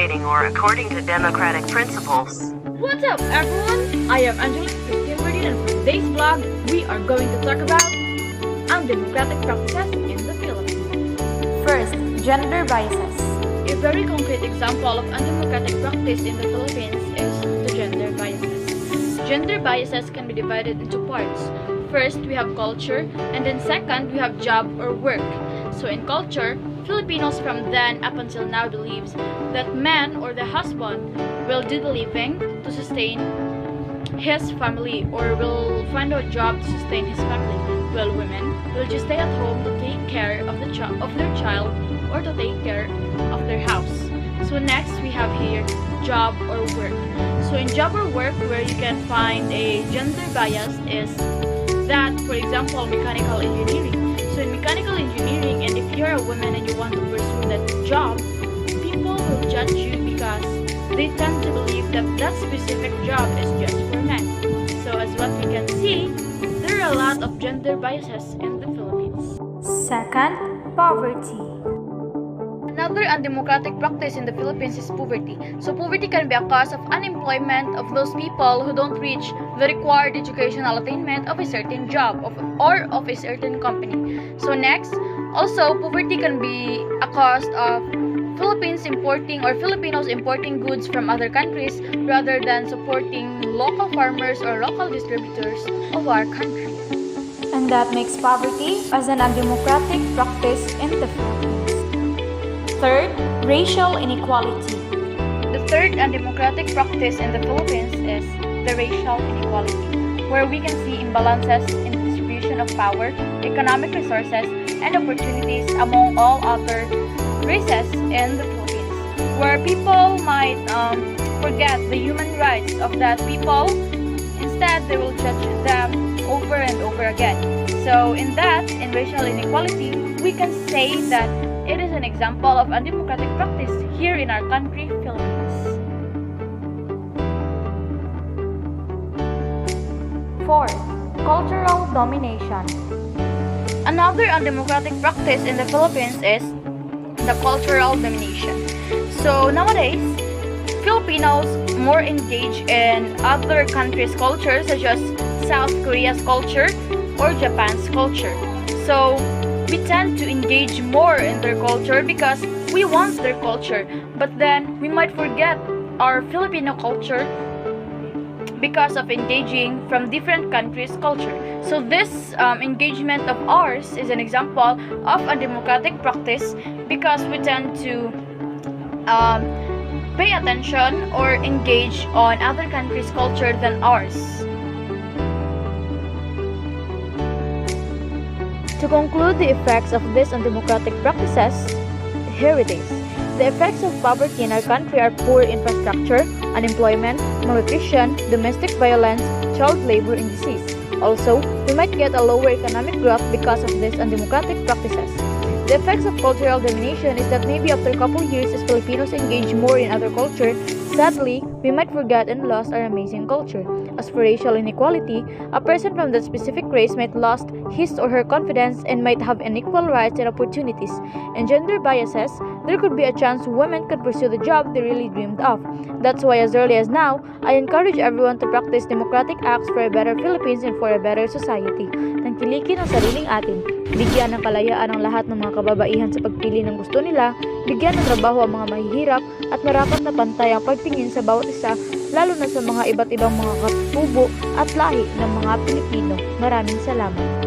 dictating or according to democratic principles. What's up, everyone? I am Angelyn, and for today's vlog, we are going to talk about undemocratic practices in the Philippines. First, gender biases. A very concrete example of undemocratic practice in the Philippines is the gender biases. Gender biases can be divided into parts. First, we have culture, and then second, we have job or work. So in culture, Filipinos from then up until now believes that man or the husband will do the living to sustain his family or will find a job to sustain his family, while women will just stay at home to take care of their child or to take care of their house. So next we have here job or work. So in job or work, where you can find a gender bias is that, for example, mechanical engineering. So in mechanical engineering, and if you're a woman and you want to pursue that job, people will judge you because they tend to believe that that specific job is just for men. So as what we can see, there are a lot of gender biases in the Philippines. Second, poverty. Another undemocratic practice in the Philippines is poverty. So poverty can be a cause of unemployment of those people who don't reach the required educational attainment of a certain job or of a certain company. So next, also poverty can be a cause of Filipinos importing goods from other countries rather than supporting local farmers or local distributors of our country. And that makes poverty as an undemocratic practice in the Philippines. Third, racial inequality. The third undemocratic practice in the Philippines is the racial inequality, where we can see imbalances in the distribution of power, economic resources, and opportunities among all other races in the Philippines, where people might forget the human rights of that people. Instead, they will judge them over and over again. So in racial inequality, we can say that it is an example of undemocratic practice here in our country, Philippines. Fourth, cultural domination. Another undemocratic practice in the Philippines is the cultural domination. So nowadays, Filipinos more engage in other countries' culture, such as South Korea's culture or Japan's culture. So we tend to engage more in their culture because we want their culture, but then we might forget our Filipino culture because of engaging from different countries' culture. So this engagement of ours is an example of a democratic practice because we tend to pay attention or engage on other countries' culture than ours. To conclude the effects of these undemocratic practices, here it is. The effects of poverty in our country are poor infrastructure, unemployment, malnutrition, domestic violence, child labor, and disease. Also, we might get a lower economic growth because of these undemocratic practices. The effects of cultural domination is that maybe after a couple years as Filipinos engage more in other culture, sadly, we might forget and lost our amazing culture. As for racial inequality, a person from that specific race might lost his or her confidence and might have unequal rights and opportunities. And gender biases, there could be a chance women could pursue the job they really dreamed of. That's why as early as now, I encourage everyone to practice democratic acts for a better Philippines and for a better society. Tangkilikin ang sariling atin. Bigyan ng kalayaan ang lahat ng mga kababaihan sa pagpili ng gusto nila, bigyan ng trabaho ang mga mahihirap, at marapat na pantay ang pagtingin sa bawat isa, lalo na sa mga iba't ibang mga katubo at lahi ng mga Pilipino. Maraming salamat.